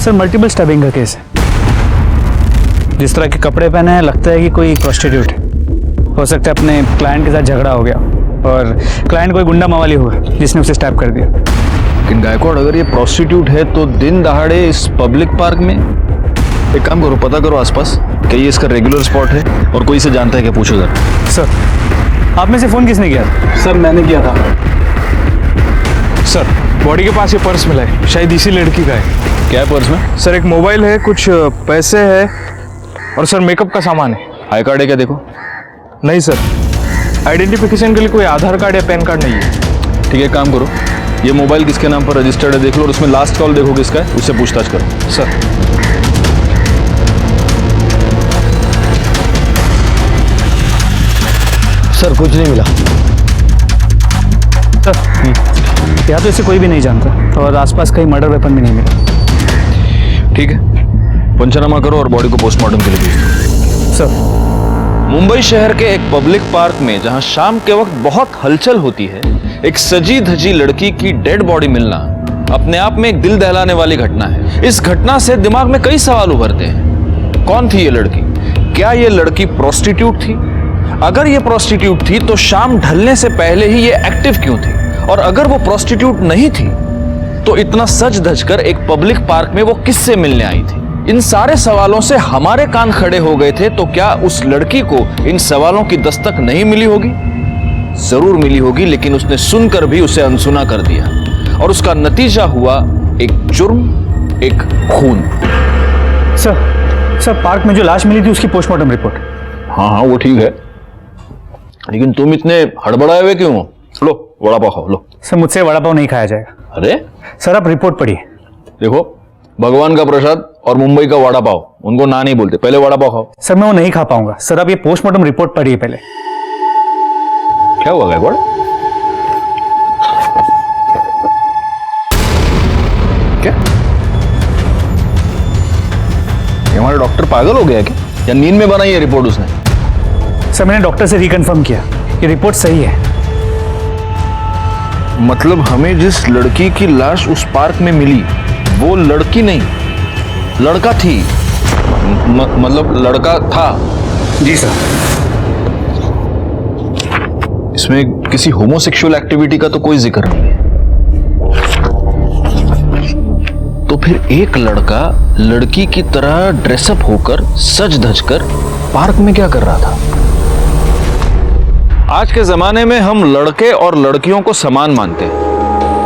Sir multiple stabbing का case है। जिस तरह के कपड़े पहने हैं लगता है कि कोई प्रोस्टिट्यूट है। हो सकता है अपने क्लाइंट के साथ झगड़ा हो गया और क्लाइंट कोई गुंडा मवाली हुआ जिसने उसे स्टैब कर दिया। लेकिन गायकवाड़, अगर ये प्रोस्टिट्यूट है तो दिन दहाड़े इस पब्लिक पार्क में? एक काम करो, पता करो आसपास कि ये इसका रेगुलर स्पॉट है और कोई इसे जानता है क्या, पूछो जरा। सर आप में से फोन किसने किया था? सर मैंने किया था। सर बॉडी के पास ये पर्स मिला है, शायद इसी लड़की का है। क्या है पर्स में? सर एक मोबाइल है, कुछ पैसे है और सर मेकअप का सामान है। आई कार्ड है क्या? देखो। नहीं सर, आइडेंटिफिकेशन के लिए कोई आधार कार्ड या पैन कार्ड नहीं है। ठीक है, काम करो, ये मोबाइल किसके नाम पर रजिस्टर्ड है देख लो और उसमें लास्ट कॉल देखो किसका है, उससे पूछताछ करो। सर सर कुछ नहीं मिला। सर यहाँ तो इसे कोई भी नहीं जानता और आसपास कहीं मर्डर वेपन भी नहीं मिला। ठीक है, पंचनामा करो और बॉडी को पोस्टमार्टम के लिए भेज दो। सर मुंबई शहर के एक पब्लिक पार्क में जहां शाम के वक्त बहुत हलचल होती है, एक सजी धजी लड़की की डेड बॉडी मिलना अपने आप में एक दिल दहलाने वाली घटना है। इस घटना से दिमाग में कई सवाल उभरते हैं। कौन थी ये लड़की? क्या ये लड़की प्रोस्टिट्यूट थी? अगर ये प्रोस्टिट्यूट थी तो शाम ढलने से पहले ही ये एक्टिव क्यों थी? और अगर वो प्रोस्टिट्यूट नहीं थी तो इतना सज धज कर एक पब्लिक पार्क में वो किससे मिलने आई थी? इन सारे सवालों से हमारे कान खड़े हो गए थे। तो क्या उस लड़की को इन सवालों की दस्तक नहीं मिली होगी? जरूर मिली होगी, लेकिन उसने सुनकर भी उसे अनसुना कर दिया और उसका नतीजा हुआ एक जुर्म, एक खून। सर पार्क में जो लाश मिली थी उसकी पोस्टमार्टम रिपोर्ट। हाँ हाँ वो ठीक है, लेकिन तुम इतने हड़बड़ाए हुए क्यों हो? लो वड़ा पाव खाओ, लो। सर मुझसे वड़ा पाव नहीं खाया जाएगा। अरे सर आप रिपोर्ट पढ़िए। देखो, भगवान का प्रसाद और मुंबई का वड़ा पाव, उनको ना नहीं बोलते, पहले वड़ा पाव खाओ। सर मैं वो नहीं खा पाऊंगा। सर आप ये पोस्टमार्टम रिपोर्ट पढ़िए पहले। क्या हुआ गायकवाड़? क्या ये हमारा डॉक्टर पागल हो गया क्या, या नींद में बनाई है रिपोर्ट उसने? सर मैंने डॉक्टर से रिकन्फर्म किया, ये रिपोर्ट सही है। मतलब हमें जिस लड़की की लाश उस पार्क में मिली वो लड़की नहीं, लड़का थी। मतलब लड़का था? जी सर। इसमें किसी होमोसेक्सुअल एक्टिविटी का तो कोई जिक्र नहीं है। तो फिर एक लड़का लड़की की तरह ड्रेसअप होकर सज धज कर पार्क में क्या कर रहा था? आज के जमाने में हम लड़के और लड़कियों को समान मानते हैं।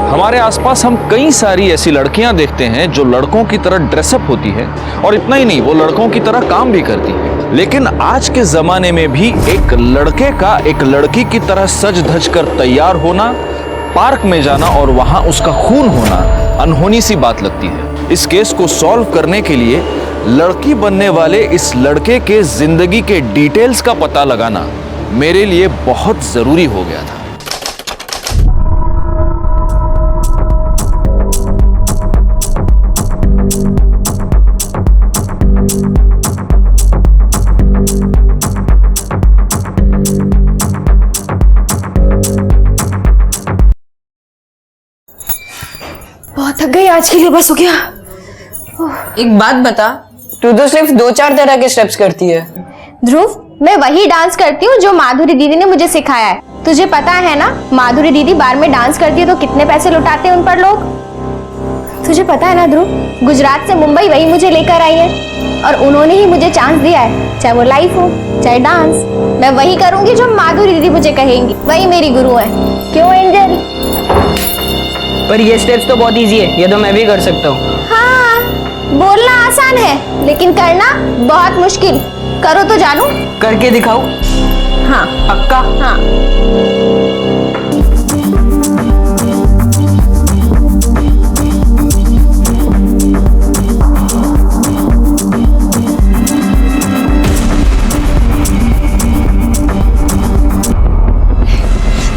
हमारे आसपास हम कई सारी ऐसी लड़कियां देखते हैं जो लड़कों की तरह ड्रेसअप होती है और इतना ही नहीं, वो लड़कों की तरह काम भी करती है। लेकिन आज के जमाने में भी एक लड़के का एक लड़की की तरह सज धज कर तैयार होना, पार्क में जाना और वहां उसका खून होना अनहोनी सी बात लगती है। इस केस को सॉल्व करने के लिए लड़की बनने वाले इस लड़के के जिंदगी के डिटेल्स का पता लगाना मेरे लिए बहुत जरूरी हो गया था। बहुत थक गई आज के लिए, बस हो गया। एक बात बता, तू तो सिर्फ 2-4 तरह के स्टेप्स करती है। ध्रुव, मैं वही डांस करती हूँ जो माधुरी दीदी ने मुझे सिखाया है। तुझे पता है ना, माधुरी दीदी बार में डांस करती है तो कितने पैसे लुटाते हैं उन पर लोग। तुझे पता है ना ध्रुव, गुजरात से मुंबई वही मुझे लेकर आई है और उन्होंने ही मुझे चांस दिया है, चाहे वो लाइफ हो चाहे डांस। मैं वही करूंगी जो माधुरी दीदी मुझे कहेंगी, वही मेरी गुरु है। क्यों एंजल? पर ये स्टेप्स तो बहुत इजी है, ये तो मैं भी कर सकता हूँ। हाँ, बोलना आसान है लेकिन करना बहुत मुश्किल। करो तो जानू। करके दिखाओ। हाँ पक्का? हाँ।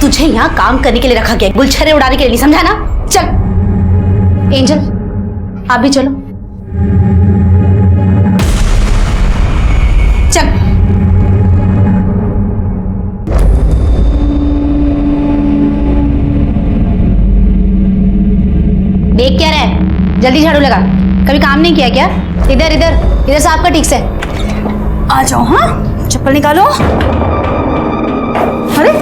तुझे यहाँ काम करने के लिए रखा गया, गुलछरे उड़ाने के लिए नहीं, समझा ना? चल एंजल, आप भी चलो। चल। देख क्या रहा है, जल्दी झाड़ू लगा। कभी काम नहीं किया क्या? इधर इधर इधर से आपका ठीक से आ जाओ। हाँ, चप्पल निकालो। अरे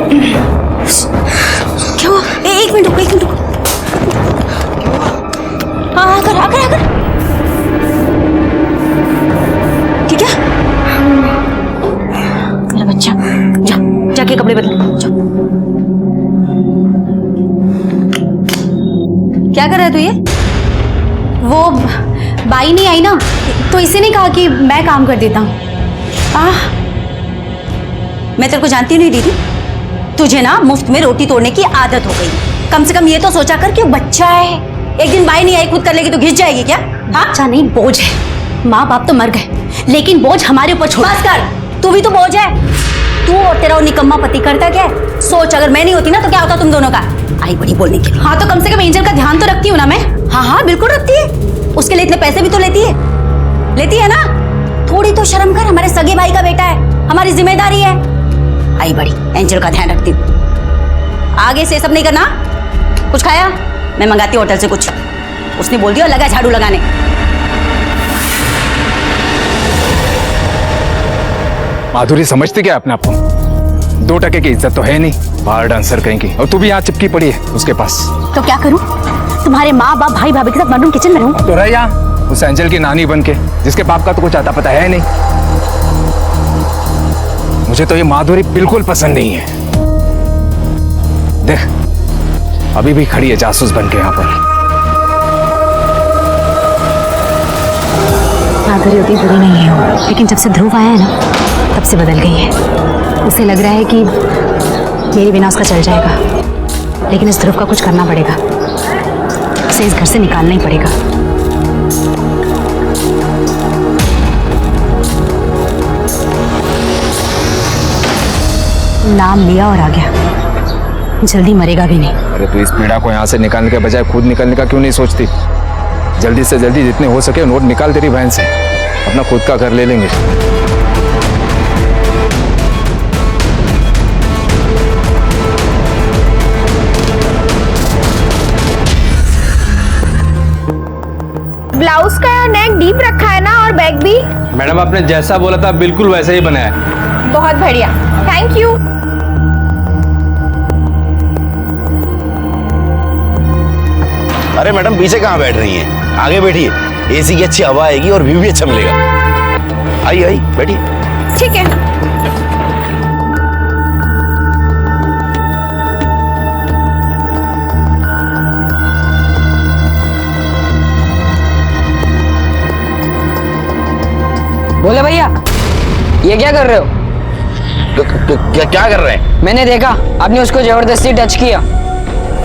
क्या हुआ? एक मिनट रुको, एक मिनट रुको। हाँ, आकर आकर आकर। ठीक है मेरा बच्चा, जा जाके कपड़े बदल। जाओ। क्या कर रहा है तू ये? वो बाई नहीं आई ना, तो इसी ने कहा कि मैं काम कर देता हूँ। मैं तेरे को जानती नहीं दीदी, तुझे ना मुफ्त में रोटी तोड़ने की आदत हो गई। कम से कम ये तो सोचा कर कि वो बच्चा है, एक दिन बाई नहीं आई खुद कर लेगी तो घिस जाएगी क्या? हाँ, अच्छा नहीं, बोझ है। माँ बाप तो मर गए, लेकिन बोझ हमारे ऊपर छोड़। बस कर, तू भी तो बोझ है। तू और तेरा वो निकम्मा पति करता क्या है? सोच, अगर मैं नहीं होती ना तो क्या होता तुम दोनों का? आई बड़ी बोलने के लिए। हाँ, तो कम से कम एंजल का ध्यान तो रखती हूँ ना मैं। हाँ हाँ, बिल्कुल रखती है। उसके लिए इतने पैसे भी तो लेती है ना। थोड़ी तो शर्म कर, हमारे सगे भाई का बेटा है, हमारी जिम्मेदारी है। आई बड़ी एंजल का ध्यान रखती हूँ। आगे से सब नहीं करना। कुछ खाया? मैं मंगाती हूँ होटल से कुछ। उसने बोल दिया लगा झाड़ू लगाने। माधुरी समझती क्या अपने आप को? 2% की इज्जत तो है नहीं, बाहर डांसर कहेंगी, और तू भी यहाँ चिपकी पड़ी है उसके पास। तो क्या करूँ? तुम्हारे माँ बाप भाई भाभी के साथ वनरूम किचन में रहूँ? तो रह यहाँ उस एंजल की नानी बन के, जिसके बाप का तो कुछ आता पता है नहीं। मुझे तो ये माधुरी बिल्कुल पसंद नहीं है। देख, अभी भी खड़ी है जासूस बन के यहाँ पर। माधुरी उतनी बुरी नहीं है वो, लेकिन जब से ध्रुव आया है ना, तब से बदल गई है। उसे लग रहा है कि मेरे बिना उसका चल जाएगा, लेकिन इस ध्रुव का कुछ करना पड़ेगा। उसे इस घर से निकालना ही पड़ेगा। नाम लिया और आ गया, जल्दी मरेगा भी नहीं। अरे तू इस पीड़ा को यहाँ से निकालने के बजाय खुद निकलने का क्यों नहीं सोचती? जल्दी से जल्दी जितने हो सके नोट निकाल तेरी बहन से, अपना खुद का घर ले लेंगे। ब्लाउज का नेक डीप रखा है ना, और बैग भी? मैडम आपने जैसा बोला था बिल्कुल वैसा ही बनाया है। बहुत बढ़िया, थैंक यू। अरे मैडम पीछे कहाँ बैठ रही हैं? आगे बैठिए, एसी की अच्छी हवा आएगी और व्यू भी अच्छा मिलेगा। आइए आइए बैठिए। ठीक है। बोले भैया, ये क्या कर रहे हो? क्या कर रहे हैं? मैंने देखा आपने उसको जबरदस्ती टच किया।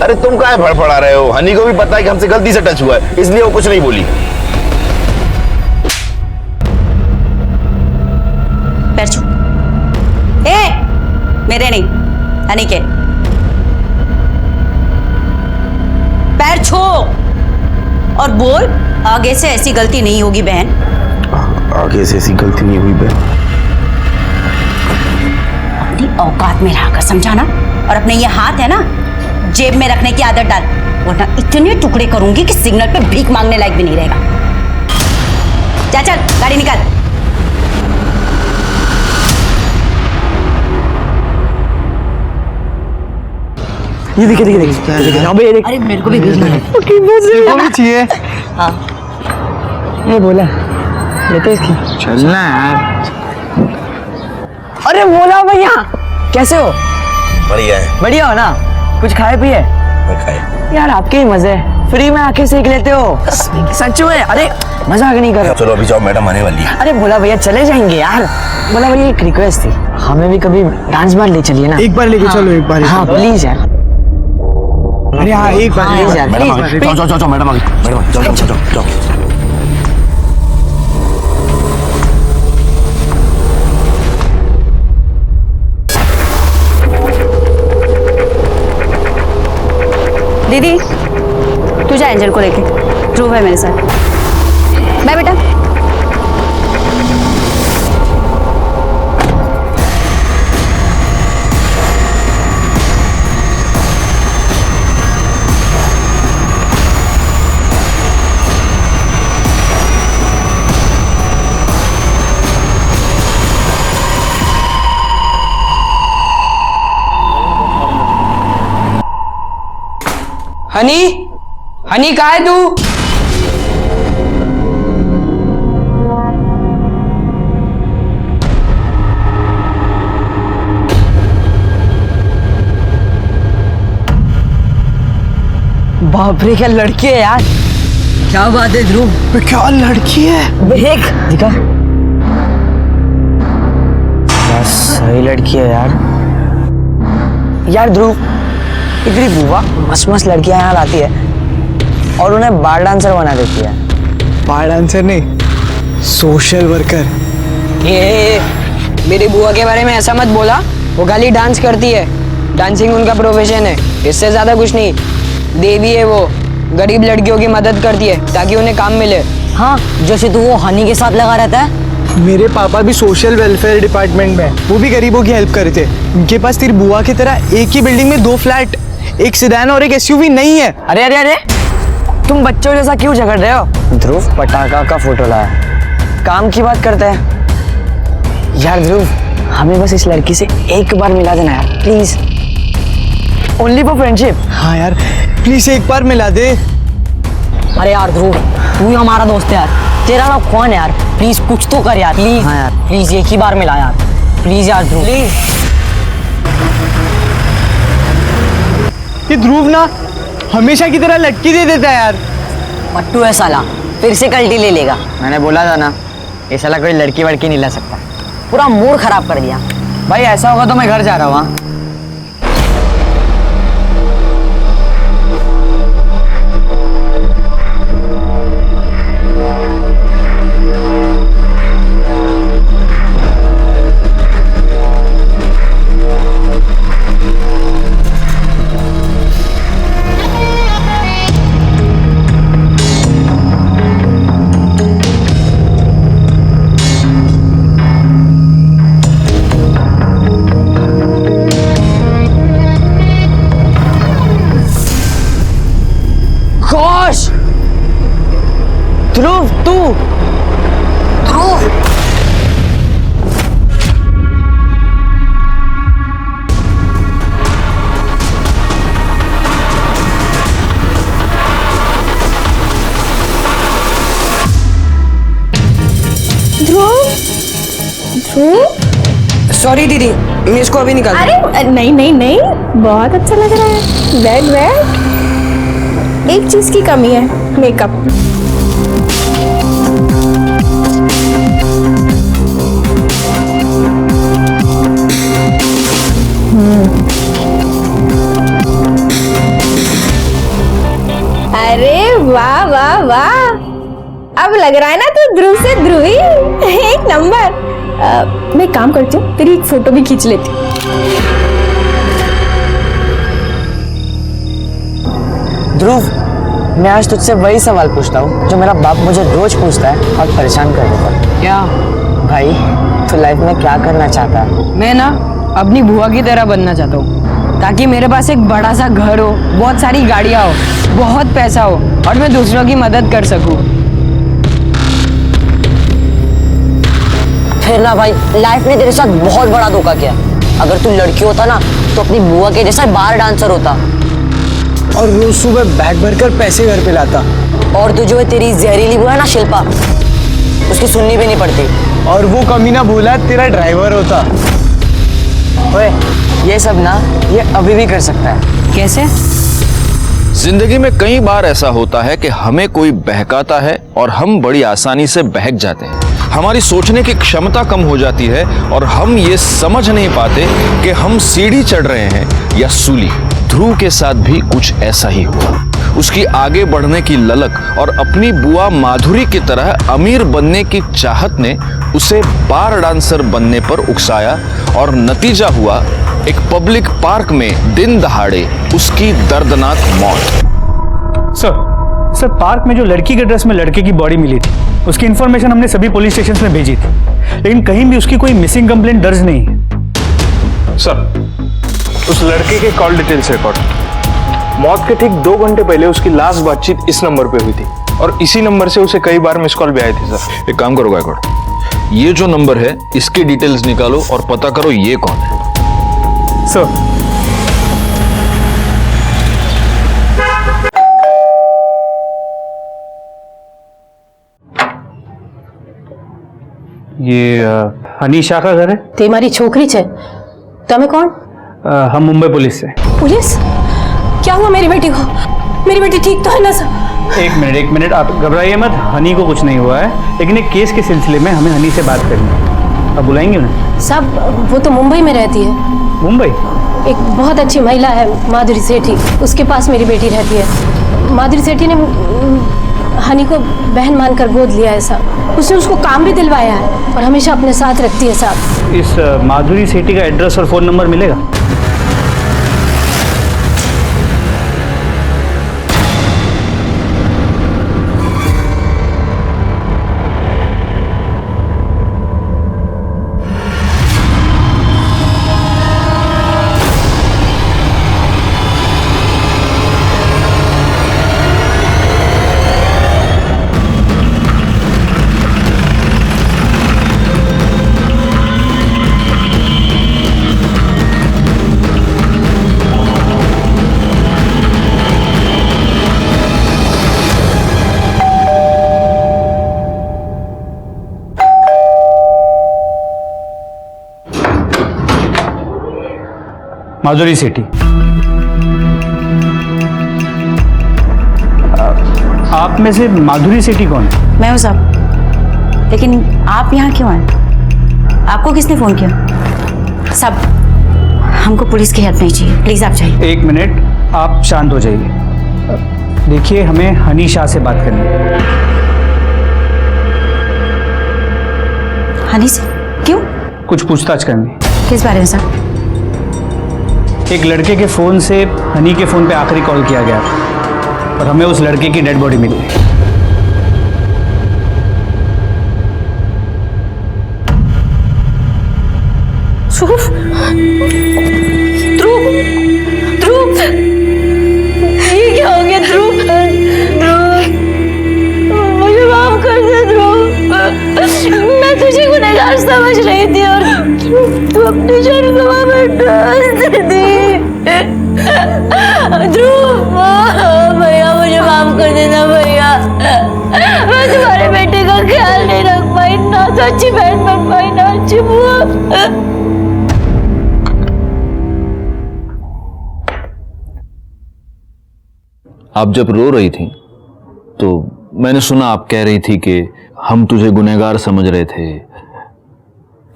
अरे तुम काहे फड़फड़ा रहे हो? हनी को भी पता है कि हमसे गलती से टच हुआ है, इसलिए वो कुछ नहीं बोली। पैर छू। मेरे नहीं, हनी के। पैर छू और बोल, आगे से ऐसी गलती नहीं होगी बहन। आगे से ऐसी गलती नहीं हुई बहन। अपनी औकात में रहकर समझाना, और अपने ये हाथ है ना जेब में रखने की आदत डाल, वरना इतने टुकड़े करूंगी कि सिग्नल पे भीख मांगने लायक भी नहीं रहेगा। जा चल, गाड़ी निकाल। ये देखिए अबे ये देख। अरे मेरे को भी भेजना है। चाहिए। हाँ, ये बोला लेते इसकी। चलना यार। अरे बोला भैया, कैसे हो? बढ़िया है। बढ़िया हो ना? कुछ खाए पिए? खाए। यार आपके ही मजे, फ्री में आके सीख लेते हो। सच में? अरे मजाक नहीं कर रहा। चलो अभी जाओ, मैडम आने वाली है। अरे बोला भैया चले जाएंगे यार। बोला भैया एक रिक्वेस्ट थी, हमें भी कभी डांस बार ले चलिए ना। एक बार लेके चलो, एक बार। हाँ प्लीज यार। अरे हाँ, एक बार प्लीज यार, मैडम प्लीज। जाओ मैडम आ गई। मैडम जाओ। दीदी तू जा एंजल को लेके, ध्रुव है मेरे साथ। बाय बेटा। हनी, हनी कहाँ है तू? बाप रे, क्या लड़की है यार। क्या बात है ध्रुव, क्या लड़की है। देख दिखा, क्या सही लड़की है यार। यार ध्रुव, इतनी बुआ मस्त मस्त लड़कियां यहाँ लाती है और उन्हें बार डांसर बना देती है। बार डांसर नहीं, सोशल वर्कर। ये मेरी बुआ के बारे में ऐसा मत बोला, वो खाली डांस करती है, डांसिंग उनका प्रोफेशन है, इससे ज्यादा कुछ नहीं। देवी है वो, गरीब लड़कियों की मदद करती है ताकि उन्हें काम मिले। हाँ, जैसे तू वो हनी के साथ लगा रहता है। मेरे पापा भी सोशल वेलफेयर डिपार्टमेंट में हैं। वो भी गरीबों की हेल्प करते हैं। उनके पास तेरी बुआ की तरह एक ही बिल्डिंग में 2 फ्लैट, एक सेडान और एक एसयूवी नहीं है। अरे अरे अरे, तुम बच्चों जैसा क्यों झगड़ रहे हो? ध्रुव पटाखा का फोटो लाया, काम की बात करते हैं। यार ध्रुव, हमें बस इस लड़की से एक बार मिला देना यार, प्लीज, ओनली फॉर फ्रेंडशिप। हाँ यार, प्लीज एक बार मिला दे। अरे यार ध्रुव, तू ही हमारा दोस्त है यार, तेरा नाम कौन है यार, प्लीज कुछ तो कर यार, प्लीज। हाँ यार प्लीज, एक ही बार मिला यार, प्लीज यार ध्रुव, प्लीज। ये ध्रुव ना हमेशा की तरह लटकी दे देता है यार। मट्टू है साला, फिर से कल्टी ले लेगा। मैंने बोला था ना, ये साला कोई लड़की वड़की नहीं ला सकता। पूरा मूड खराब कर दिया। भाई ऐसा होगा तो मैं घर जा रहा हूँ। हाँ? ध्रुव, तू ध्रुव, सॉरी दीदी, मैं इसको अभी निकाल। अरे नहीं नहीं नहीं, बहुत अच्छा लग रहा है। बैठ बैठ। एक चीज की कमी है, मेकअप। अरे वाह वाह वाह, अब लग रहा है ना तू ध्रुव से ध्रुवी। एक नंबर। मैं काम करती हूँ, तेरी एक फोटो भी खींच लेती हूँ। ध्रुव, मैं आज तुझसे वही सवाल पूछता हूँ जो मेरा बाप मुझे रोज पूछता है और परेशान कर देता है। क्या भाई, तू लाइफ में क्या करना चाहता है? मैं ना अपनी बुआ की तरह बनना चाहता हूँ, ताकि मेरे पास एक बड़ा सा घर हो, बहुत सारी गाड़ियाँ हो, बहुत पैसा हो और मैं दूसरों की मदद कर सकूँ। फिर ना भाई, लाइफ ने तेरे साथ बहुत बड़ा धोखा किया। अगर तू लड़की होता ना तो अपनी बुआ के जैसा बार डांसर होता और रोज सुबह बैग भरकर पैसे घर पे लाता। और तू जो है तेरी जहरीली बुआ है ना शिल्पा, उसकी सुननी भी नहीं पड़ती। और वो कमीना भोला तेरा ड्राइवर होता। ओए, ये सब ना ये अभी भी कर सकता है। कैसे? जिंदगी में कई बार ऐसा होता है कि हमें कोई बहकाता है और हम बड़ी आसानी से बहक जाते हैं। हमारी सोचने की क्षमता कम हो जाती है और हम ये समझ नहीं पाते कि हम सीढ़ी चढ़ रहे हैं या सूली। ध्रुव के साथ भी कुछ ऐसा ही हुआ। उसकी आगे बढ़ने की ललक और अपनी बुआ माधुरी की तरह अमीर बनने की चाहत ने उसे बार डांसर बनने पर उकसाया और नतीजा हुआ एक पब्लिक पार्क में दिन दहाड़े उसकी दर्दनाक मौत। सर, पार्क में जो लड़की के ड्रेस में लड़के की बॉडी मिली थी, उसकी इन्फॉर्मेशन हमने सभी पुलिस स्टेशन में भेजी थी, लेकिन कहीं भी उसकी कोई मिसिंग कंप्लेंट दर्ज नहीं है। सर, उस लड़के के कॉल डिटेल्स रिकॉर्ड, मौत के ठीक 2 घंटे पहले उसकी लास्ट बातचीत इस नंबर पे हुई थी और इसी नंबर से उसे कई बार मिस कॉल भी आए थे। सर, एक काम करो गायकवाड़, ये जो नंबर है इसकी डिटेल्स निकालो और पता करो ये कौन है। सर, ये हनी शाह का घर है। તે મારી છોકરી છે. તમે કોણ? हम मुंबई पुलिस से। पुलिस? क्या हुआ मेरी बेटी को? मेरी बेटी ठीक तो है ना सर? एक मिनट आप घबराइए मत, हनी को कुछ नहीं हुआ है, लेकिन एक केस के सिलसिले में हमें हनी से बात करनी है। आप बुलाएंगे उन्हें? साहब वो तो मुंबई में रहती है. मुंबई? एक बहुत अच्छी महिला है माधुरी सेठी, उसके पास मेरी बेटी रहती है. माधुरी सेठी ने हनी को बहन मानकर गोद लिया है साहब. उसने उसको काम भी दिलवाया है और हमेशा अपने साथ रखती है साहब. इस माधुरी सेठी का एड्रेस और फोन नंबर मिलेगा? माधुरी सेठी, आप में से माधुरी सेठी कौन है? मैं हूँ साहब. लेकिन आप यहाँ क्यों आए? आपको किसने फोन किया? साहब हमको पुलिस की हेल्प नहीं चाहिए, प्लीज आप जाइए. एक मिनट, आप शांत हो जाइए. देखिए हमें हनी शाह से बात करनी है. हनी से? क्यों? कुछ पूछताछ करनी. किस बारे में साहब? एक लड़के के फोन से हनी के फोन पे आखिरी कॉल किया गया और हमें उस लड़के की डेड बॉडी मिली. ध्रुव, ध्रुव, ध्रुव, ये क्या हो गया ध्रुव? ध्रुव, मुझे माफ कर दे ध्रुव. मैं तुझे गुनहगार समझ रही थी और तू अपनी जान गवा बैठा. ध्रुव, भैया मुझे माफ कर देना भैया. मैं तुम्हारे बेटे का ख्याल नहीं रख पाई, ना तो अच्छी बहन बन पाई, ना अच्छी बुआ. आप जब रो रही थी तो मैंने सुना आप कह रही थी कि हम तुझे गुनहगार समझ रहे थे.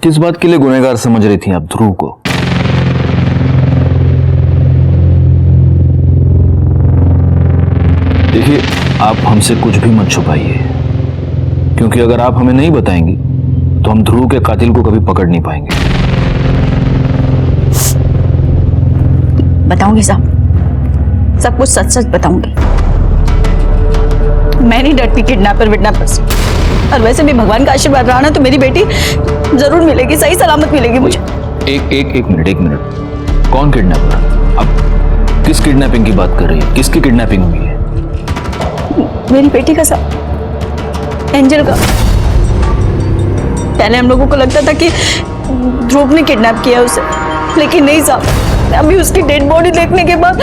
किस बात के लिए गुनहगार समझ रही थी आप ध्रुव को? देखिए आप हमसे कुछ भी मत छुपाइए, क्योंकि अगर आप हमें नहीं बताएंगी तो हम ध्रुव के कातिल को कभी पकड़ नहीं पाएंगे. बताऊंगी साहब, सब कुछ सच सच बताऊंगी. मैं नहीं डरती किडनैपर विडनैपर से, और वैसे भी भगवान का आशीर्वाद रहा ना तो मेरी बेटी जरूर मिलेगी, सही सलामत मिलेगी मुझे. एक मिनट. कौन किडनैपर? आप किस किडनैपिंग की बात कर रही है? किसकी किडनैपिंग हुई है? मेरी बेटी का साहब, एंजल का. पहले हम लोगों को लगता था कि ध्रुव ने किडनैप किया उसे, लेकिन नहीं साहब. अभी उसकी डेड बॉडी देखने के बाद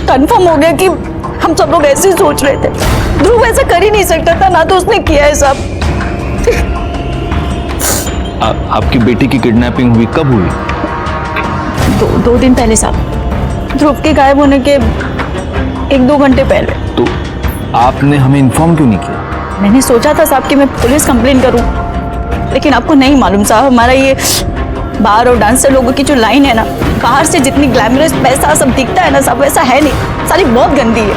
कंफर्म हो गया कि हम सब लोग ऐसे ही सोच रहे थे. ध्रुव ऐसा कर ही नहीं सकता था, ना तो उसने किया है साहब. आपकी बेटी की किडनैपिंग हुई कब हुई? दो दिन पहले साहब. ध्रुव के गायब होने के 1-2 घंटे पहले. तो आपने हमें इन्फॉर्म क्यों नहीं किया? मैंने सोचा था साहब कि मैं पुलिस कंप्लेन करूं, लेकिन आपको नहीं मालूम साहब, हमारा ये बार और डांसर लोगों की जो लाइन है ना, बाहर से जितनी ग्लैमरस पैसा सब दिखता है ना साहब, वैसा है नहीं. सारी बहुत गंदी है.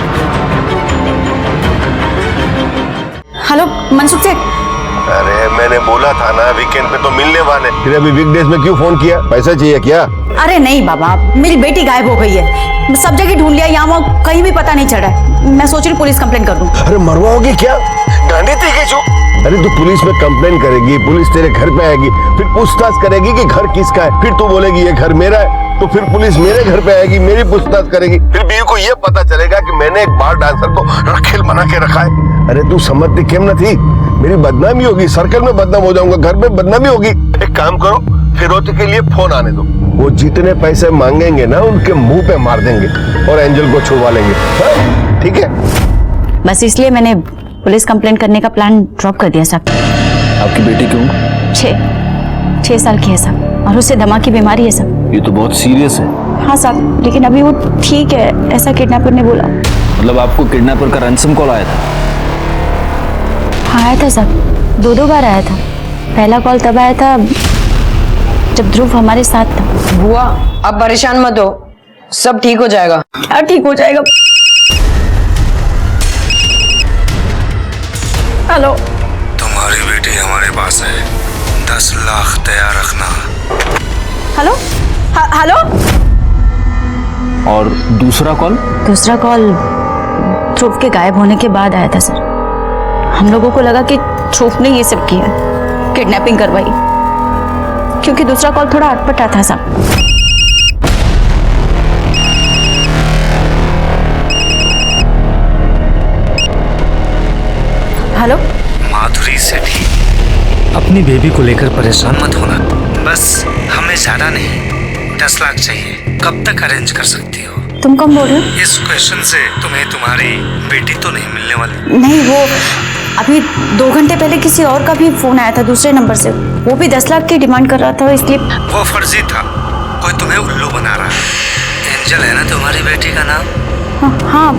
हेलो मनसुख से. अरे मैंने बोला था ना वीकेंड पे तो मिलने वाले, फिर अभी वीकडेज में क्यों फोन किया? पैसा चाहिए क्या? अरे नहीं बाबा, मेरी बेटी गायब हो गई है. सब जगह ढूंढ लिया, यहाँ वहाँ कहीं भी पता नहीं चल रहा है. मैं सोच रही पुलिस कंप्लेन कर दूं. अरे मरवाओगी क्या? गांडी थी क्या जो? अरे तू पुलिस में कंप्लेन करेगी, पुलिस तेरे घर पे आएगी, फिर पूछताछ करेगी कि घर किसका है, फिर तू बोलेगी ये घर मेरा है, तो फिर पुलिस मेरे घर पे आएगी, मेरी पूछताछ करेगी, फिर बीवी को ये पता चलेगा कि मैंने एक बार डांसर को रखेल बना के रखा है. अरे तू समझती क्यों न थी? मेरी बदनामी होगी, सर्कल में बदनाम हो जाऊंगा, घर में बदनामी होगी. एक काम करो, फिरोती के लिए फोन आने दो, वो जितने पैसे मांगेंगे ना उनके मुंह पे मार देंगे और एंजल को छुड़वा लेंगे. ठीक है? बस इसलिए मैंने पुलिस कंप्लेंट करने का प्लान ड्रॉप कर दिया साहब. आपकी बेटी क्यों? 6 साल की है साहब, और उसे दमा की बीमारी है साहब। ये तो बहुत सीरियस है। हाँ साहब, लेकिन अभी वो ठीक है, ऐसा किडनैपर ने बोला। मतलब आपको किडनैपर का रैंसम कॉल आया था? हाँ आया था साहब, 2 बार आया था। पहला कॉल तब आया था जब ध्रुव हमारे साथ था। बुआ आप परेशान मत हो, सब ठीक हो जाएगा। क्या ठीक हो जाएगा? हेलो, तुम्हारी बेटी हमारे पास है, 10 लाख तैयार रखना। Hello, hello. और दूसरा कॉल? दूसरा कॉल ध्रुव के गायब होने के बाद आया था सर। हम लोगों को लगा कि ध्रुव ने ये सब किया, किडनैपिंग करवाई, क्योंकि दूसरा कॉल थोड़ा अटपटा था साहब। हेलो, माधुरी सेठी, अपनी बेबी को लेकर परेशान मत होना, बस हमें ज्यादा नहीं 10 लाख चाहिए। कब तक अरेंज कर सकती हो? तुम कौन बोल रहे हो? इस क्वेश्चन से तुम्हें तुम्हारी बेटी तो नहीं मिलने वाली। नहीं, वो अभी 2 घंटे पहले किसी और का भी फोन आया था दूसरे नंबर से, वो भी 10 लाख की डिमांड कर रहा था, इसलिए। वो फर्जी था, कोई तुम्हें उल्लू बना रहा है। एंजल है ना तुम्हारी बेटी का नाम? हाँ,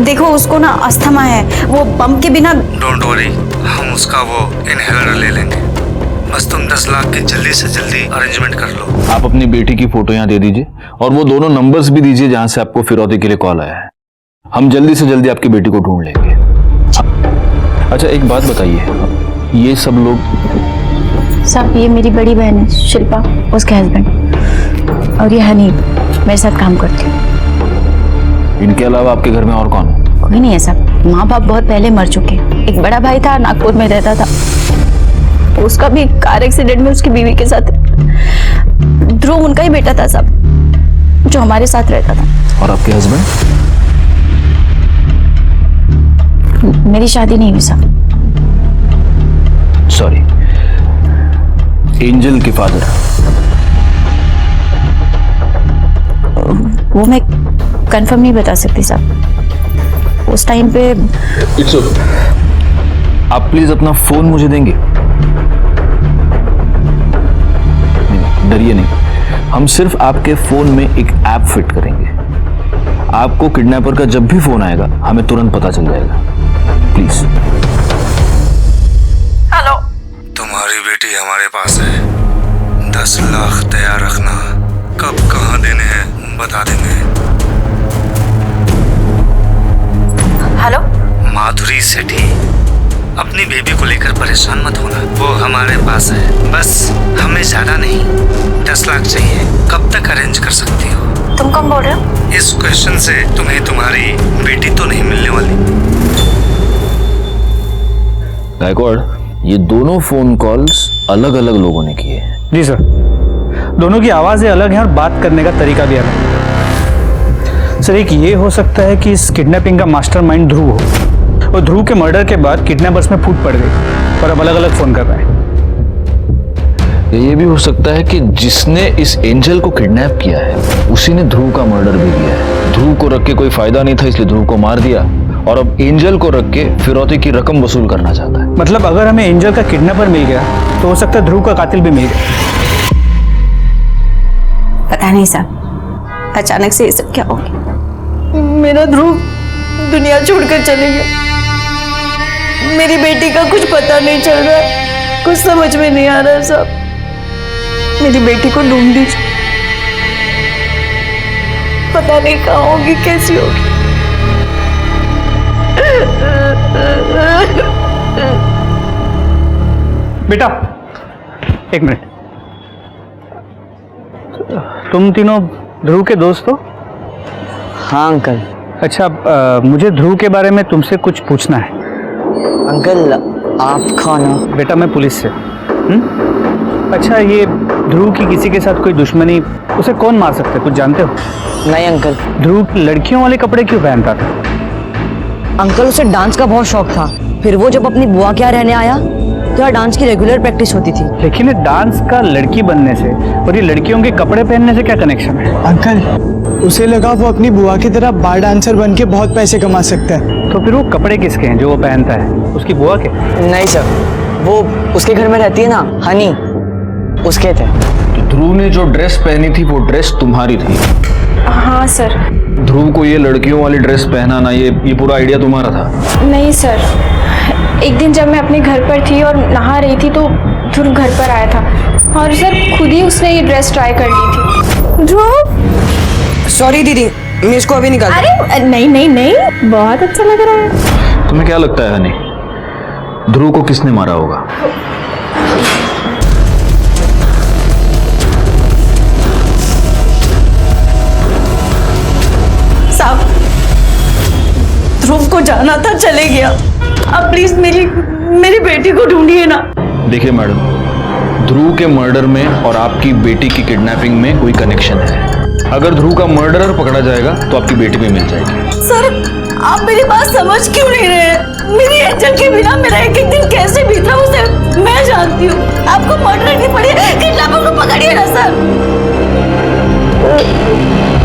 देखो उसको ना अस्थमा है, वो बम के बिना। डोंट वरी, हम उसका वो इनहेलर ले लेंगे। बस तुम 10 लाख की जल्दी से जल्दी अरेंजमेंट कर लो। आप अपनी बेटी की फोटो यहाँ दे दीजिए और वो दोनों नंबर्स भी दीजिए जहां से आपको फिरौती के लिए कॉल आया है। हम जल्दी से जल्दी आपकी बेटी को ढूंढ लेंगे। अच्छा एक बात बताइए, ये सब लोग? साहब ये मेरी बड़ी बहन है शिल्पा, उसके हस्बैंड, और ये हनी मेरे साथ काम करती है। इनके अलावा आपके घर में और कौन है? कोई नहीं है साहब, माँ बाप बहुत पहले मर चुके। एक बड़ा भाई था, नागपुर में रहता था, उसका भी कार एक्सीडेंट में उसकी बीवी के साथ। ध्रुव उनका ही बेटा था साहब, जो हमारे साथ रहता था। और आपके हस्बैंड? मेरी शादी नहीं हुई साहब। सॉरी, एंजल के फादर? वो मैं कंफर्म नहीं बता सकती साहब, उस टाइम पे। आप प्लीज अपना फोन मुझे देंगे? नहीं, डरिए नहीं, हम सिर्फ आपके फोन में एक ऐप फिट करेंगे। आपको किडनैपर का जब भी फोन आएगा हमें तुरंत पता चल जाएगा। प्लीज। हेलो, तुम्हारी बेटी हमारे पास है, 10 लाख तैयार रखना। कब कहाँ देने हैं बता देंगे। हेलो। माधुरी सेठी, अपनी बेबी को लेकर परेशान मत होना, वो हमारे पास है, बस हमें ज्यादा नहीं 10 लाख चाहिए। कब तक अरेंज कर सकती हो? तुम कौन बोल रहे हो? इस क्वेश्चन से तुम्हें तुम्हारी बेटी तो नहीं मिलने वाली। गायकवाड़, ये दोनों फोन कॉल्स अलग अलग लोगों ने किए हैं। जी सर, दोनों की आवाज़ें अलग हैं और बात करने का तरीका भी अलग है। सर एक ये हो सकता है कि इस किडनैपिंग का मास्टरमाइंड ध्रुव हो, और ध्रुव के मर्डर के बाद किडनैपर्स में फूट पड़ गई और अब अलग अलग फ़ोन कर रहा है। ये भी हो सकता है कि जिसने इस एंजल को किडनैप किया है उसी ने ध्रुव का मर्डर भी किया है। ध्रुव को रख के कोई फायदा नहीं था इसलिए ध्रुव को मार दिया, और अब एंजल को रख के फिरौती की रकम वसूल करना चाहता है। मतलब अगर हमें एंजल का किडनैपर मिल गया तो हो सकता है ध्रुव का कातिल भी मिल गया। पता नहीं साहब, अचानक से ये सब क्या हो गया। मेरा ध्रुव दुनिया छोड़कर चले गया, मेरी बेटी का कुछ पता नहीं चल रहा है, कुछ समझ में नहीं आ रहा है साहब। मेरी बेटी को ढूंढ दीजिए, पता नहीं कहाँ होगी, कैसी होगी। बेटा एक मिनट, तुम तीनों ध्रुव के दोस्त हो? हाँ अंकल। अच्छा, मुझे ध्रुव के बारे में तुमसे कुछ पूछना है। अंकल आप कौन हो? बेटा मैं पुलिस से। अच्छा, ये ध्रुव की किसी के साथ कोई दुश्मनी, उसे कौन मार सकता है, कुछ जानते हो? नहीं अंकल। ध्रुव लड़कियों वाले कपड़े क्यों पहनता था? अंकल उसे डांस का बहुत शौक था, फिर वो जब अपनी बुआ के यहाँ रहने आया तो यहाँ डांस की रेगुलर प्रैक्टिस होती थी। लेकिन ये डांस का लड़की बनने से और ये लड़कियों के कपड़े पहनने से क्या कनेक्शन है? अंकल उसे लगा वो अपनी बुआ की तरह बार डांसर बन के बहुत पैसे कमा सकता है। तो फिर वो कपड़े किसके हैं जो वो पहनता है, उसकी बुआ के? नहीं सर, वो उसके घर में रहती है ना, हनी, उसके थे। तो ध्रुव ने जो ड्रेस पहनी थी वो ड्रेस तुम्हारी थी? हाँ सर। ध्रुव को ये लड़कियों वाली ड्रेस पहनाना, ये पूरा आइडिया तुम्हारा था? नहीं सर, एक दिन जब मैं अपने घर पर थी और नहा रही थी तो ध्रुव घर पर आया था और सर खुद ही उसने ये ड्रेस ट्राई कर ली थी। ध्रुव, सॉरी दीदी, मैं इसको अभी निकाल। अरे नहीं नहीं नहीं, बहुत अच्छा लग रहा है। तुम्हें क्या लगता है हनी, ध्रुव को किसने मारा होगा? साहब, ध्रुव को जाना था, चले गया। अब प्लीज मेरी बेटी को ढूंढिए ना। देखिए मैडम, ध्रुव के मर्डर में और आपकी बेटी की किडनैपिंग में कोई कनेक्शन है। अगर ध्रुव का मर्डरर पकड़ा जाएगा तो आपकी बेटी भी मिल जाएगी। सर, आप मेरी बात समझ क्यों नहीं रहे? मेरी एंजल के बिना मेरा एक एक दिन कैसे बीता उसे मैं जानती हूँ। आपको मर्डर नहीं पड़ी, किडनैपर को पकड़िए ना सर।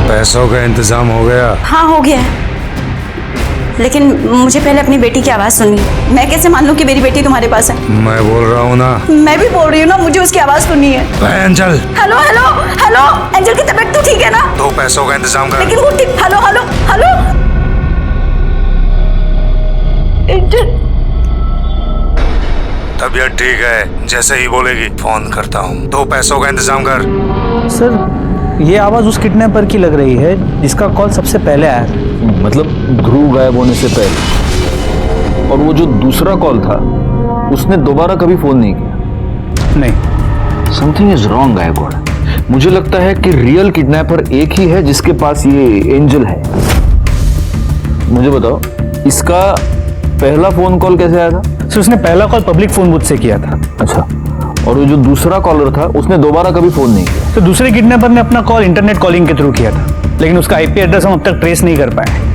पैसों का इंतजाम हो गया? हाँ हो गया है, लेकिन मुझे पहले अपनी बेटी की आवाज सुननी है। मैं कैसे मान लूं कि मेरी बेटी तुम्हारे पास है? मैं बोल रहा हूँ ना। मैं भी बोल रही हूँ ना, मुझे उसकी आवाज सुननी है। Angel. Hello hello hello, angel की तबीयत तो ठीक है ना? तो पैसों का इंतजाम कर। लेकिन वो ठीक। हेलो हेलो हेलो एंजल, तबीयत ठीक है, जैसे ही बोलेगी फोन करता हूँ। तो पैसों का इंतजाम कर। सर, ये आवाज़ उस किडनैपर की लग रही है जिसका कॉल सबसे पहले आया था। मतलब ध्रुव गायब होने से पहले। और वो जो दूसरा कॉल था उसने दोबारा कभी फोन नहीं किया? नहीं। Something is wrong Gaikwad. मुझे लगता है कि रियल किडनैपर एक ही है जिसके पास ये एंजल है। मुझे बताओ, इसका पहला फोन कॉल कैसे आया था? सर, उसने पहला कॉल पब्लिक फोन बूथ से किया था। अच्छा, और वो जो दूसरा कॉलर था उसने दोबारा कभी फोन नहीं किया? तो दूसरे किडनैपर ने अपना कॉल इंटरनेट कॉलिंग के थ्रू किया था, लेकिन उसका आईपी एड्रेस हम अब तक ट्रेस नहीं कर पाए।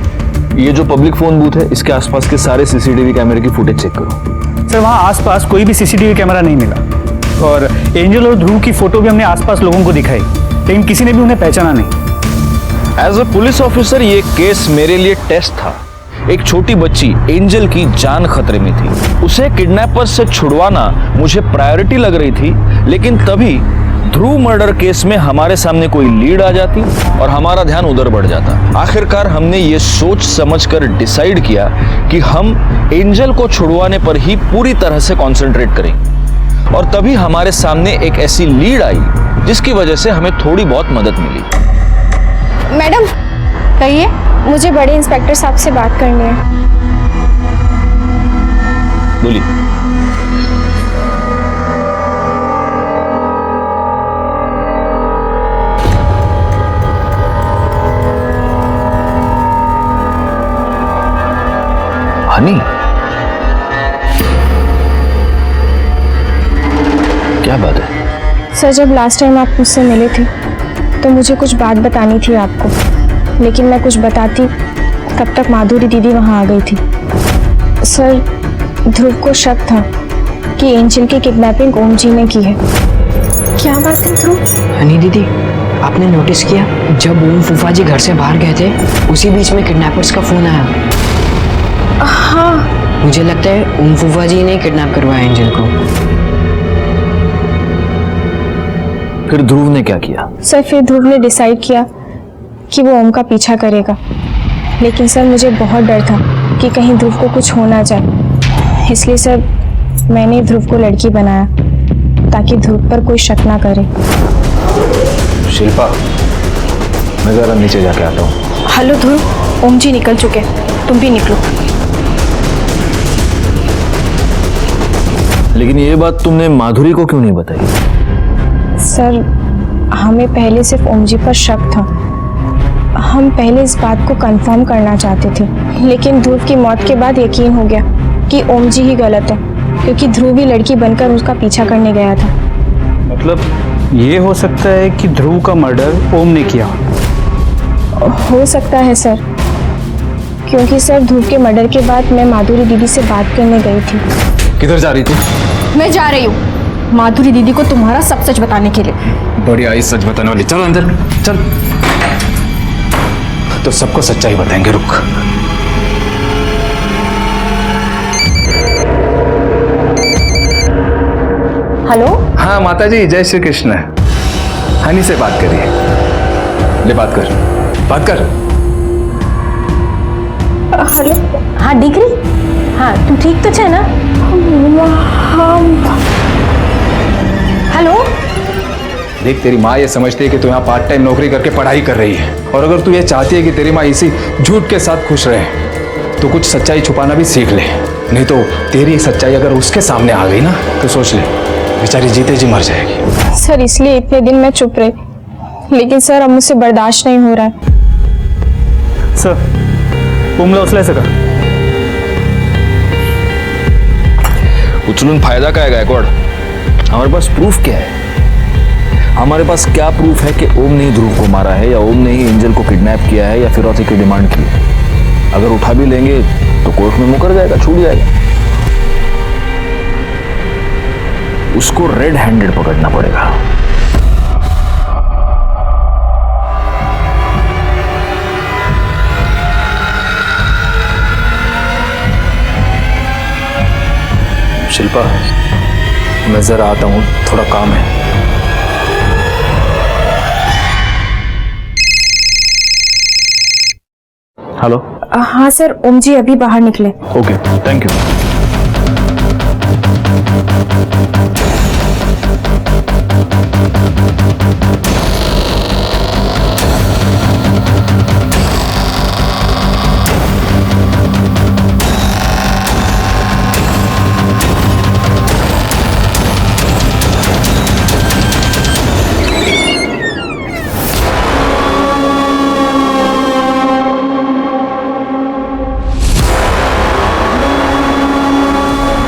ये जो पब्लिक फोन बूथ है, इसके आसपास के सारे सीसीटीवी कैमरे की फुटेज चेक करो। सर, वहाँ आसपास कोई भी सीसीटीवी कैमरा नहीं मिला और एंजल और ध्रुव की फोटो भी हमने आसपास लोगों को दिखाई, लेकिन किसी ने भी उन्हें पहचाना नहीं। एज अ पुलिस ऑफिसर ये केस मेरे लिए टेस्ट था। एक छोटी बच्ची एंजल की जान खतरे में थी, उसे किडनैपर से छुड़वाना मुझे प्रायोरिटी लग रही थी, लेकिन तभी ध्रुव मर्डर केस में हमारे सामने कोई लीड आ जाती और हमारा ध्यान उधर बढ़ जाता। आखिरकार हमने ये सोच समझकर डिसाइड किया कि हम एंजल को छुड़वाने पर ही पूरी तरह से कंसंट्रेट करेंगे, और तभी हमारे सामने एक ऐसी लीड आई जिसकी वजह से हमें थोड़ी बहुत मदद मिली। मैडम, कहिए, मुझे बड़े इंस्पेक्टर साहब से बात करनी है। बोलिए। हनी, क्या बात है? सर, जब लास्ट टाइम आप मुझसे मिले थे तो मुझे कुछ बात बतानी थी आपको, लेकिन मैं कुछ बताती तब तक माधुरी दीदी वहाँ आ गई थी। सर, ध्रुव को शक था कि एंजल की किडनैपिंग ओम जी ने की है। क्या बात है ध्रुव? हनी दीदी, आपने नोटिस किया जब ओम फूफा जी घर से बाहर गए थे उसी बीच में किडनैपर्स का फोन आया? हाँ, मुझे लगता है ओम फूफा जी ने किडनैप करवाया एंजल को। फिर ध्रुव ने क्या किया? सर, फिर ध्रुव ने डिसाइड किया कि वो ओम का पीछा करेगा, लेकिन सर मुझे बहुत डर था कि कहीं ध्रुव को कुछ हो ना जाए, इसलिए सर मैंने ध्रुव को लड़की बनाया ताकि ध्रुव पर कोई शक ना करे। शिल्पा, मैं जरा नीचे जाके आता हूँ। हेलो ध्रुव, ओम जी निकल चुके, तुम भी निकलो। लेकिन ये बात तुमने माधुरी को क्यों नहीं बताई? सर, हमें पहले सिर्फ ओम जी पर शक था। हम पहले इस बात को कंफर्म करना चाहते थे, लेकिन ध्रुव की मौत के बाद यकीन हो गया कि ओम जी ही गलत है, क्योंकि ध्रुव ही लड़की बनकर उसका पीछा करने गया था। मतलब ये हो सकता है कि ध्रुव का मर्डर ओम ने किया? हो सकता है सर, क्योंकि सर ध्रुव के मर्डर के बाद मैं माधुरी दीदी से बात करने गई थी। किधर जा रही थी? मैं जा रही हूँ माधुरी दीदी को तुम्हारा सब सच बताने के लिए। बढ़िया, आई सच बताने वाली। चल अंदर चल, तो सबको सच्चाई बताएंगे। रुक। प्रणाम माता जी, जय श्री कृष्ण। हनी से बात करिए। ले बात कर, बात कर। हेलो। हाँ डिग्री, हाँ तू ठीक तो है ना? हेलो। देख, तेरी माँ ये समझती है कि तू यहाँ पार्ट टाइम नौकरी करके पढ़ाई कर रही है, और अगर तू ये चाहती है कि तेरी माँ इसी झूठ के साथ खुश रहे तो कुछ सच्चाई छुपाना भी सीख ले। नहीं तो तेरी सच्चाई अगर उसके सामने आ गई ना तो सोच ले, बेचारी जीते जी मर जाएगी। सर इसलिए इतने दिन मैं चुप रही, लेकिन सर अब मुझसे बर्दाश्त नहीं हो रहा है। सर उमला उचलायचं का? उचलून फायदा काय गायकवाड? हमारे पास प्रूफ क्या है? हमारे पास क्या प्रूफ है कि ओम ने ही ध्रुव को मारा है, या ओम ने ही एंजल को किडनैप किया है, या फिरौती की डिमांड की है? अगर उठा भी लेंगे तो कोर्ट में मुकर जाएगा, छूट जाएगा। उसको रेड हैंडेड पकड़ना पड़ेगा। शिल्पा, मैं जरा आता हूँ, थोड़ा काम है। हेलो। हाँ सर, ओम जी अभी बाहर निकले। Okay, thank you.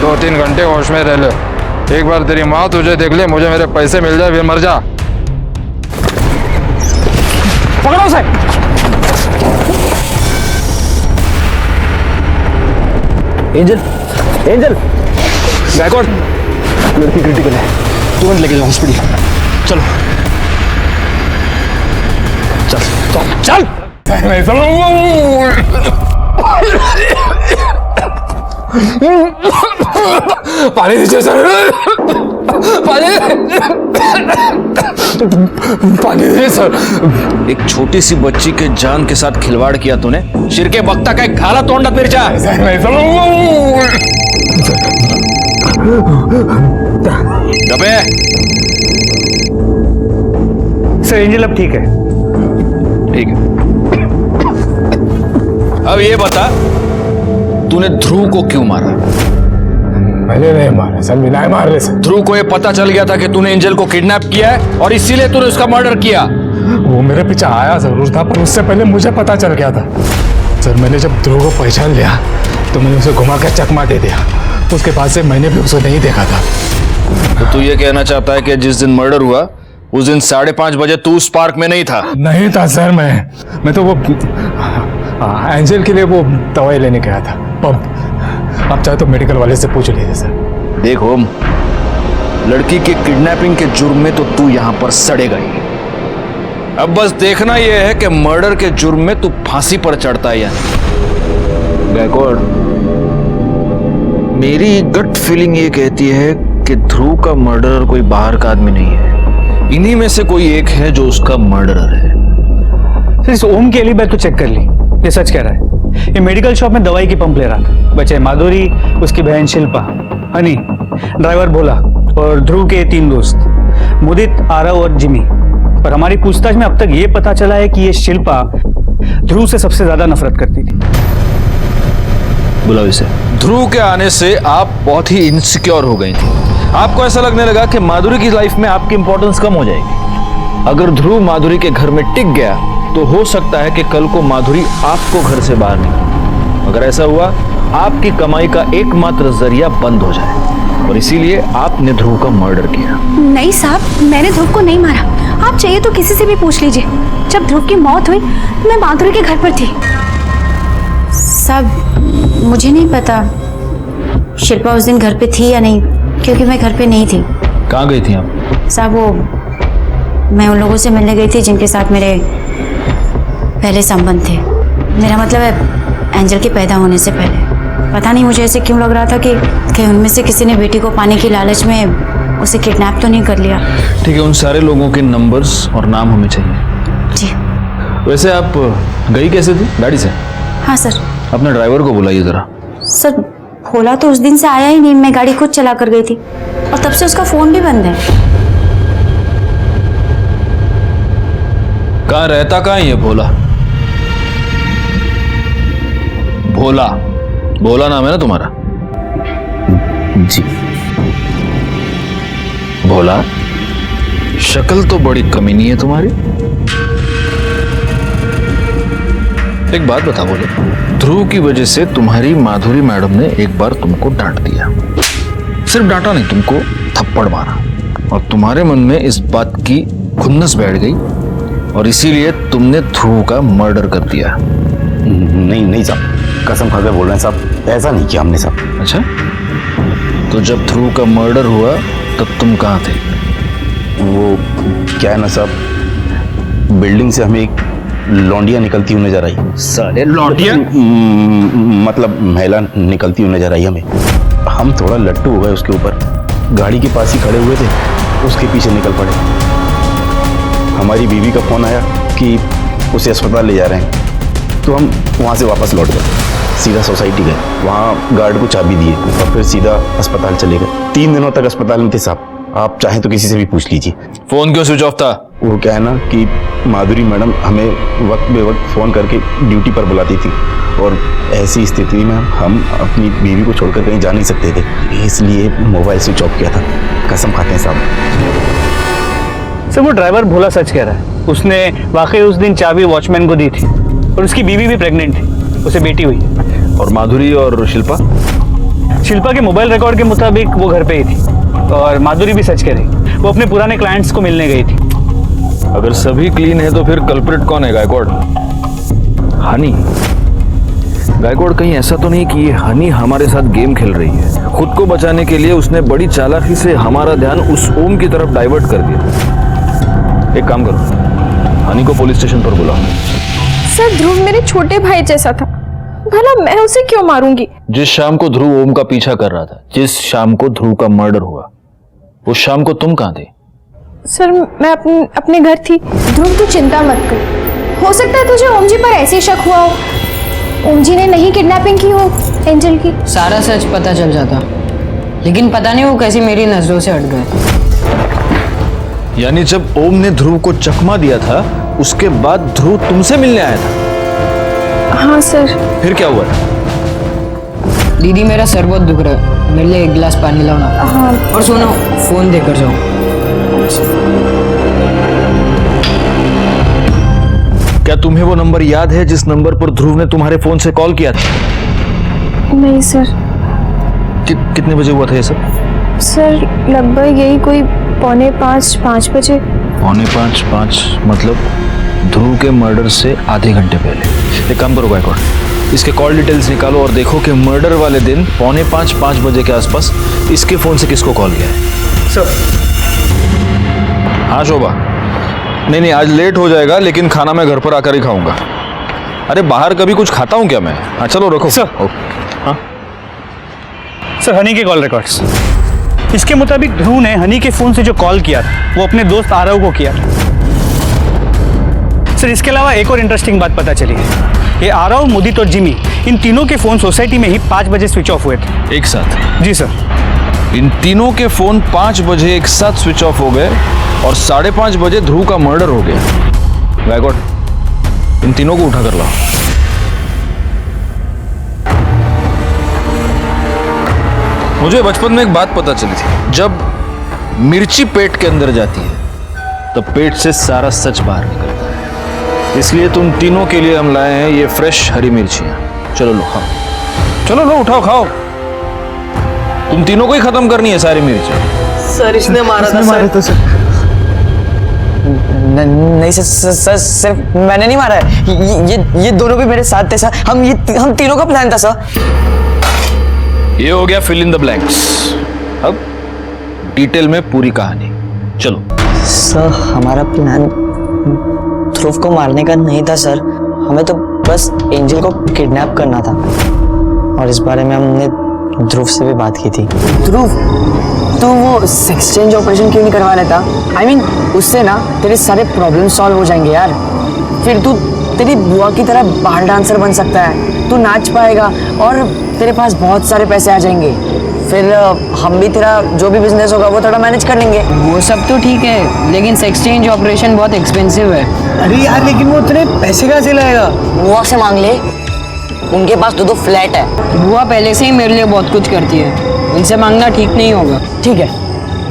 दो 3 घंटे होश में रह ले। एक बार तेरी माँ तुझे देख ले, मुझे मेरे पैसे मिल जाए, फिर मर जा। पकड़ो उसे। एंजल, एंजल, गायकवाड, लड़की क्रिटिकल है, तुरंत लेके जाओ हॉस्पिटल। चलो चल चल पानी दीजिए सर, पानी दीजिए सर। एक छोटी सी बच्ची के जान के साथ खिलवाड़ किया तूने। शिरके बख्ता का एक घाला तोंडा पिरचा। गबे। सर एंजल अब ठीक है। ठीक है, अब ये बता, तूने ध्रुव को क्यों मारा? मैंने नहीं मारा सर, बिना मार रहे सर। ध्रुव को ये पता चल गया था कि तूने एंजल को किडनैप किया है और इसीलिए तूने उसका मर्डर किया। वो मेरे पीछे आया जरूर था, पर उससे पहले मुझे पता चल गया था सर। मैंने जब ध्रुव को पहचान लिया तो मैंने उसे घुमा कर चकमा दे दिया। उसके बाद से मैंने भी उसे नहीं देखा था। तो तू ये कहना चाहता है कि जिस दिन मर्डर हुआ उस दिन 5:30 बजे तू उस पार्क में नहीं था? नहीं था सर, मैं तो वो एंजल के लिए वो दवाई लेने गया था, पंप। आप चाहे तो मेडिकल वाले से पूछ लीजिए सर। देख ओम, लड़की के किडनैपिंग के जुर्म में तो तू यहां पर सड़ेगा ही। अब बस देखना यह है कि मर्डर के जुर्म में तू फांसी पर चढ़ता है या नहीं। गायकवाड, मेरी गट फीलिंग ये कहती है कि ध्रुव का मर्डरर कोई बाहर का आदमी नहीं है, इन्हीं में से कोई एक है जो उसका मर्डरर है। सर इस ओम की एलिबी तो चेक कर ली, ये सच कह रहा है। ये मेडिकल शॉप में दवाई की पंप ले रहा था। बचे माधुरी, उसकी बहन शिल्पा, हनी, ड्राइवर भोला और ध्रुव के 3 दोस्त मुदित, आरव और जिमी। पर हमारी पूछताछ में अब तक ये पता चला है कि ये शिल्पा ध्रुव से सबसे ज्यादा नफरत करती थी। बुलाओ इसे। ध्रुव के आने से आप बहुत ही इनसिक्योर हो गई थी। आपको ऐसा लगने लगा कि माधुरी की लाइफ में आपकी इंपॉर्टेंस कम हो जाएगी। अगर ध्रुव माधुरी के घर में टिक गया तो हो सकता है कि कल को माधुरी आपको घर से बाहर निकाले। अगर ऐसा हुआ, आपकी कमाई का एकमात्र जरिया बंद हो जाए, और इसीलिए आपने ध्रुव का मर्डर किया। नहीं साहब, मैंने ध्रुव को नहीं मारा। आप चाहिए तो किसी से भी पूछ लीजिए। जब ध्रुव की मौत हुई तो मैं माधुरी के घर पर थी। साहब मुझे नहीं पता शिल्पा उस दिन घर पे थी या नहीं, क्योंकि मैं घर पे नहीं थी। कहाँ गई थी आप? साहब वो मैं उन लोगों से मिलने गई थी जिनके साथ मेरे पहले संबंध थे। मेरा मतलब है एंजल के पैदा होने से पहले। पता नहीं मुझे ऐसे क्यों लग रहा था कि उनमें से किसी ने बेटी को पाने की लालच में उसे किडनैप तो नहीं कर लिया? ठीक है, उन सारे लोगों के नंबर्स और नाम हमें चाहिए। जी। वैसे आप गई कैसे थी? गाड़ी से? हाँ सर। अपने ड्राइवर को बुलाइए जरा। सर भोला तो उस दिन से आया ही नहीं, मैं गाड़ी खुद चला कर गई थी और तब से उसका फोन भी बंद है। कहाँ रहता, कहाँ ये भोला? भोला, भोला नाम है ना तुम्हारा? जी। भोला, शक्ल तो बड़ी कमीनी है तुम्हारी। एक बात बता भोले, ध्रुव की वजह से तुम्हारी माधुरी मैडम ने एक बार तुमको डांट दिया। सिर्फ डांटा नहीं, तुमको थप्पड़ मारा और तुम्हारे मन में इस बात की खुन्नस बैठ गई और इसीलिए तुमने ध्रुव का मर्डर कर दिया। नहीं साहब, कसम खाकर बोल रहे हैं साहब, ऐसा नहीं किया हमने साहब। अच्छा, तो जब ध्रुव का मर्डर हुआ तब तुम कहाँ थे? वो क्या है ना साहब, बिल्डिंग से हमें एक लौंडिया निकलती हुई नजर आई। साले लौंडिया? मतलब महिला निकलती हुई नजर आई हमें। हम थोड़ा लट्टू हो गए उसके ऊपर, गाड़ी के पास ही खड़े हुए थे, उसके पीछे निकल पड़े। हमारी बीवी का फोन आया कि उसे अस्पताल ले जा रहे हैं, तो हम वहाँ से वापस लौट गए, सीधा सोसाइटी गए, वहाँ गार्ड को चाबी दिए और फिर सीधा अस्पताल चले गए। 3 दिनों तक अस्पताल में थे साहब, आप चाहें तो किसी से भी पूछ लीजिए। फोन क्यों स्विच ऑफ था? वो क्या है ना कि माधुरी मैडम हमें वक्त बे वक्त फ़ोन करके ड्यूटी पर बुलाती थी और ऐसी स्थिति में हम अपनी बीवी को छोड़कर कहीं जा नहीं सकते थे, इसलिए मोबाइल स्विच ऑफ किया था। कसम खाते हैं साहब। सर वो ड्राइवर भोला सच कह रहा है, उसने वाकई उस दिन चाबी वॉचमैन को दी थी और उसकी बीवी भी प्रेग्नेंट थी, उसे बेटी हुई। और माधुरी और शिल्पा? शिल्पा के मोबाइल रिकॉर्ड के मुताबिक वो घर पे ही थी और माधुरी भी सच कह रही, वो अपने पुराने क्लाइंट्स को मिलने गई थी। अगर सभी क्लीन है तो फिर कल्प्रिट कौन है? गायकवाड़? हनी? गायकवाड़ कहीं ऐसा तो नहीं कि ये हनी हमारे साथ गेम खेल रही है? खुद को बचाने के लिए उसने बड़ी चालाकी से हमारा ध्यान उस ओम की तरफ डाइवर्ट कर दिया। एक काम करो, हनी को पुलिस स्टेशन पर बुलाओ। सर ध्रुव मेरे छोटे भाई जैसा था, भला मैं उसे क्यों मारूंगी? जिस शाम को ध्रुव ओम का पीछा कर रहा था, जिस शाम को ध्रुव का मर्डर हुआ, उस शाम को तुम कहाँ थे? सर मैं अपने घर थी। ध्रुव तू चिंता मत कर, हो सकता है तुझे ओम जी पर ऐसे शक हुआ हो, ओम जी ने नहीं किडनैपिंग की हो एंजल की। सारा सच पता चल जाता, लेकिन पता नहीं वो कैसे मेरी नजरों से हट गए। यानी जब ओम ने ध्रुव को चकमा दिया था, उसके बाद ध्रुव तुमसे मिलने आया था? हाँ सर। फिर क्या हुआ? दीदी मेरा सर बहुत दुख रहा है, मेरे लिए 1 गिलास पानी लाओ ना। हाँ। और सुनो, फोन देकर जाओ। क्या तुम्हें वो नंबर याद है जिस नंबर पर ध्रुव ने तुम्हारे फोन से कॉल किया था? नहीं सर। कितने बजे हुआ था ये सब? सर लगभग यही कोई 4:45-5 बजे। 4:45 मतलब ध्रुव के मर्डर से आधे घंटे पहले। एक काम करो गायकवाड़, इसके कॉल डिटेल्स निकालो और देखो कि मर्डर वाले दिन 4:45-5 बजे के आसपास इसके फोन से किसको कॉल किया है। सर। हाँ शोभा? नहीं आज लेट हो जाएगा, लेकिन खाना मैं घर पर आकर ही खाऊंगा। अरे बाहर कभी कुछ खाता हूँ क्या मैं? हाँ चलो रखो सर। हाँ सर हनी के कॉल रिकॉर्ड्स, इसके मुताबिक ध्रुव ने हनी के फोन से जो कॉल किया था वो अपने दोस्त आरव को किया था। सर इसके अलावा एक और इंटरेस्टिंग बात पता चली है, ये आरव, मुदित और जिमी, इन तीनों के फोन सोसाइटी में ही 5 बजे स्विच ऑफ हुए थे एक साथ। जी सर। इन तीनों के फोन 5 बजे एक साथ स्विच ऑफ हो गए और 5:30 बजे ध्रुव का मर्डर हो गया। गायकवाड़, इन तीनों को उठा कर लाओ। मुझे बचपन में एक बात पता चली थी, जब मिर्ची पेट के अंदर जाती है तो पेट से सारा सच बाहर निकलता है। इसलिए तुम तीनों के लिए हम लाए हैं ये फ्रेश हरी मिर्चियां। चलो लो खाओ, चलो लो उठाओ खाओ। तुम तीनों को ही खत्म करनी है सारी मिर्च। सर इसने मारा था सर। नहीं सर, सिर्फ मैंने नहीं मारा है, ये दोनों भी मेरे साथ थे सर। हम तीनों का प्लान था सर। ये हो गया फिल इन द ब्लैंक्स। अब डिटेल में पूरी कहानी। चलो सर हमारा प्लान ध्रुव को मारने का नहीं था सर, हमें तो बस एंजल को किडनैप करना था और इस बारे में हमने ध्रुव से भी बात की थी। ध्रुव तू वो सेक्स चेंज ऑपरेशन क्यों नहीं करवा लेता? I mean, उससे ना तेरे सारे प्रॉब्लम सॉल्व हो जाएंगे यार। फिर तू तेरी बुआ की तरह बार डांसर बन सकता है, तू नाच पाएगा और तेरे पास बहुत सारे पैसे आ जाएंगे। फिर हम भी तेरा जो भी बिजनेस होगा वो थोड़ा मैनेज कर लेंगे। वो सब तो ठीक है, लेकिन सेक्स चेंज ऑपरेशन बहुत एक्सपेंसिव है। अरे यार लेकिन वो इतने पैसे कहाँ से लाएगा? बुआ से मांग ले, उनके पास 2 फ्लैट है। बुआ पहले से ही मेरे लिए बहुत कुछ करती है, उनसे मांगना ठीक नहीं होगा। ठीक है,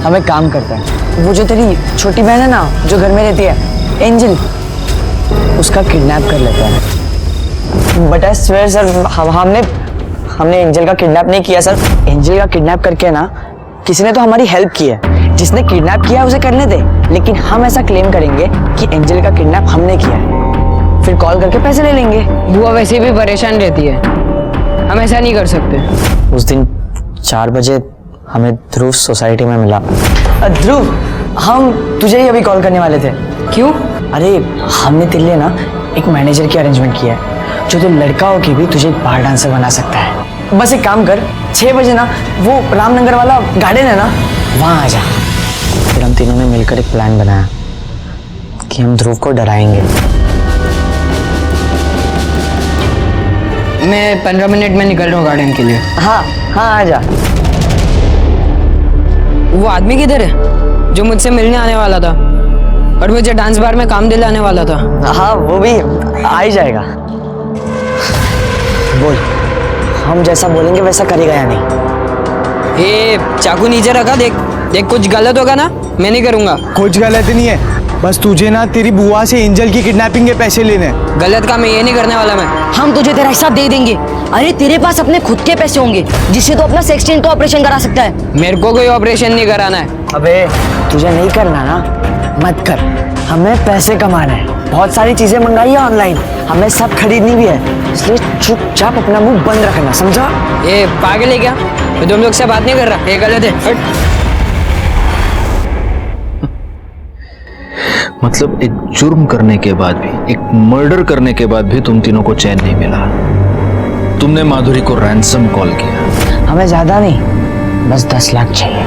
हम एक काम करते हैं, वो जो तेरी छोटी बहन है ना जो घर में रहती है, एंजल, उसका किडनैप कर लेते हैं। बट आई स्वेयर सर, हमने एंजल का किडनैप नहीं किया सर। एंजल का किडनैप करके ना किसी ने तो हमारी हेल्प की है। जिसने किडनैप किया है उसे करने दे, लेकिन हम ऐसा क्लेम करेंगे कि एंजल का किडनैप हमने किया है, फिर कॉल करके पैसे ले लेंगे। बुआ वैसे भी परेशान रहती है, हम ऐसा नहीं कर सकते। उस दिन 4 बजे हमें ध्रुव सोसाइटी में मिला। ध्रुव, हम तुझे ही अभी कॉल करने वाले थे। क्यों? अरे हमने तेरे लिए ना एक मैनेजर की अरेंजमेंट किया है जो तो लड़का होके भी तुझे एक बार डांसर बना सकता है। बस एक काम कर, 6 बजे ना वो रामनगर वाला गार्डन है ना, वहाँ आ जा। फिर हम तीनों ने मिलकर एक प्लान बनाया कि हम ध्रुव को डराएंगे। मैं 15 मिनट में निकल रहा हूँ गार्डन के लिए। हाँ हाँ, आ जा। वो आदमी किधर है जो मुझसे मिलने आने वाला था और मुझे डांस बार में काम दिलाने वाला था? हाँ, वो भी आ ही जाएगा। बोल, हम जैसा बोलेंगे वैसा करेगा या नहीं? ए, चाकू नीचे रखा, देख देख, कुछ गलत होगा ना, मैं नहीं करूँगा। कुछ गलत नहीं है, बस तुझे ना तेरी बुआ से एंजल की किडनैपिंग के पैसे लेने। गलत काम है, ये नहीं करने वाला मैं। हम तुझे तेरा हिसाब दे देंगे। अरे तेरे पास अपने खुद के पैसे होंगे जिससे तो अपना सेक्स चेंज का ऑपरेशन करा सकता है। मेरे को कोई ऑपरेशन नहीं कराना है। अबे तुझे नहीं करना ना, मत कर। हमें पैसे कमाना है, बहुत सारी चीजें मंगाई है ऑनलाइन, हमें सब खरीदनी भी है, इसलिए चुपचाप अपना मुंह बंद रखना, समझा? ये पागल है क्या? मैं तुम लोग से बात नहीं कर रहा, ये गलत है। हट। मतलब एक जुर्म करने के बाद भी, एक मर्डर करने के बाद भी तुम तीनों को चैन नहीं मिला। तुमने माधुरी को रैंसम कॉल किया। हमें ज्यादा नहीं, बस 10 लाख चाहिए।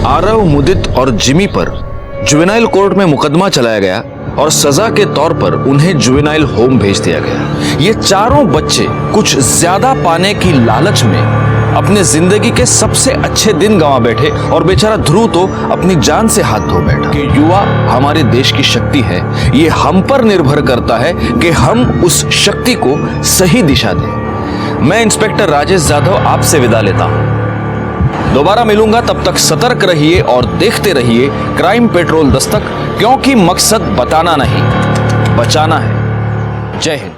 आरव, मुदित और जिमी पर जुवेनाइल कोर्ट में मुकदमा चलाया गया और सजा के तौर पर उन्हें जुवेनाइल होम भेज दिया गया। ये चारों बच्चे कुछ ज्यादा पाने की लालच में अपने जिंदगी के सबसे अच्छे दिन गंवा बैठे और बेचारा ध्रुव तो अपनी जान से हाथ धो बैठा। कि युवा हमारे देश की शक्ति है, ये हम पर निर्भर करता है कि हम उस शक्ति को सही दिशा दें। मैं इंस्पेक्टर राजेश जाधव आपसे विदा लेता हूं। दोबारा मिलूंगा, तब तक सतर्क रहिए और देखते रहिए क्राइम पेट्रोल दस्तक, क्योंकि मकसद बताना नहीं, बचाना है। जय हिंद।